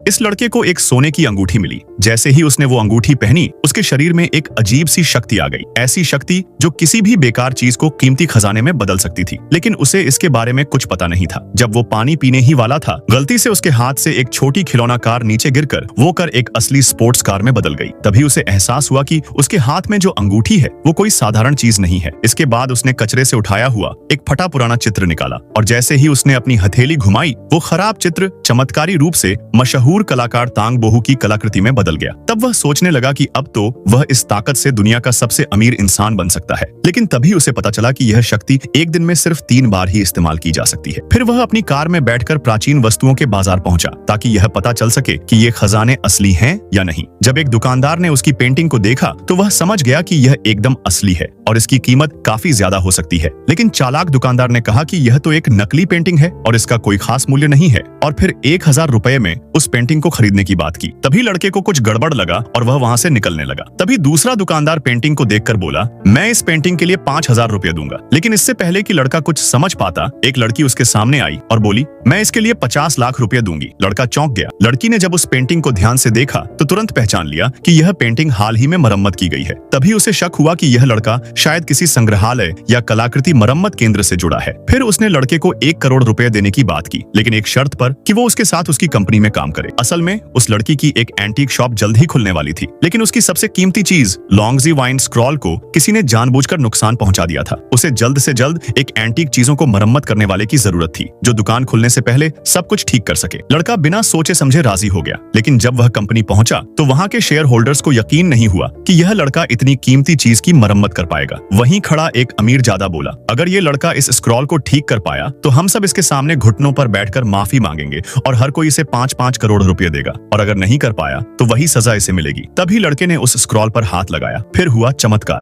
इस लड़के को एक सोने की अंगूठी मिली। जैसे ही उसने वो अंगूठी पहनी, उसके शरीर में एक अजीब सी शक्ति आ गई। ऐसी शक्ति जो किसी भी बेकार चीज को कीमती खजाने में बदल सकती थी। लेकिन उसे इसके बारे में कुछ पता नहीं था। जब वो पानी पीने ही वाला था, गलती से उसके हाथ से एक छोटी खिलौना कार नीचे गिरकर वो कार एक असली स्पोर्ट्स कार में बदल गई। तभी उसे एहसास हुआ कि उसके हाथ में जो अंगूठी है वो कोई साधारण चीज नहीं है। इसके बाद उसने कचरे से उठाया हुआ एक फटा पुराना चित्र निकाला और जैसे ही उसने अपनी हथेली घुमाई, वो खराब चित्र चमत्कारी रूप से मशहूर कलाकार तांग बोहू की कलाकृति में बदल गया। तब वह सोचने लगा कि अब तो वह इस ताकत से दुनिया का सबसे अमीर इंसान बन सकता है। लेकिन तभी उसे पता चला कि यह शक्ति एक दिन में सिर्फ 3 बार ही इस्तेमाल की जा सकती है। फिर वह अपनी कार में बैठकर प्राचीन वस्तुओं के बाजार पहुंचा ताकि यह पता चल सके कि ये खजाने असली हैं या नहीं। जब एक दुकानदार ने उसकी पेंटिंग को देखा तो वह समझ गया कि यह एकदम असली है और इसकी कीमत काफी ज्यादा हो सकती है। लेकिन चालाक दुकानदार ने कहा कि यह तो एक नकली पेंटिंग है और इसका कोई खास मूल्य नहीं है, और फिर 1000 रुपए में उस पेंटिंग को खरीदने की बात की। तभी लड़के को कुछ गड़बड़ लगा और वह वहां से निकलने लगा। तभी दूसरा दुकानदार पेंटिंग को देखकर बोला, मैं इस पेंटिंग के लिए 5000 रुपए दूंगा। लेकिन इससे पहले कि लड़का कुछ समझ पाता, एक लड़की उसके सामने आई और बोली, मैं इसके लिए 50 लाख रुपए दूंगी। लड़का चौंक गया। लड़की ने जब उस पेंटिंग को ध्यान से देखा तो तुरंत पहचान लिया कि यह पेंटिंग हाल ही में मरम्मत की गई है। तभी उसे शक हुआ कि यह लड़का शायद किसी संग्रहालय या कलाकृति मरम्मत केंद्र से जुड़ा है। फिर उसने लड़के को 1 करोड़ रुपए देने की बात की, लेकिन एक शर्त पर कि वो उसके साथ उसकी कंपनी में काम करे। असल में उस लड़की की एक एंटीक शॉप जल्द ही खुलने वाली थी, लेकिन उसकी सबसे कीमती चीज लॉन्गजी वाइन स्क्रॉल को किसी ने जानबूझकर नुकसान पहुंचा दिया था। उसे जल्द से जल्द एक एंटीक चीजों को मरम्मत करने वाले की जरूरत थी जो दुकान खुलने से पहले सब कुछ ठीक कर सके। लड़का बिना सोचे समझे राजी हो गया, लेकिन जब वह कंपनी पहुंचा तो वहां के शेयर होल्डर्स को यकीन नहीं हुआ कि यह लड़का इतनी कीमती चीज की मरम्मत कर पाएगा। वहीं खड़ा एक अमीर जादा बोला, अगर ये लड़का इस स्क्रॉल को ठीक कर पाया तो हम सब इसके सामने घुटनों पर बैठकर माफी मांगेंगे और हर कोई इसे 5-5 करोड़ रुपए देगा, और अगर नहीं कर पाया तो वही सजा इसे मिलेगी। तभी लड़के ने उस स्क्रॉल पर हाथ लगाया। फिर हुआ चमत्कार।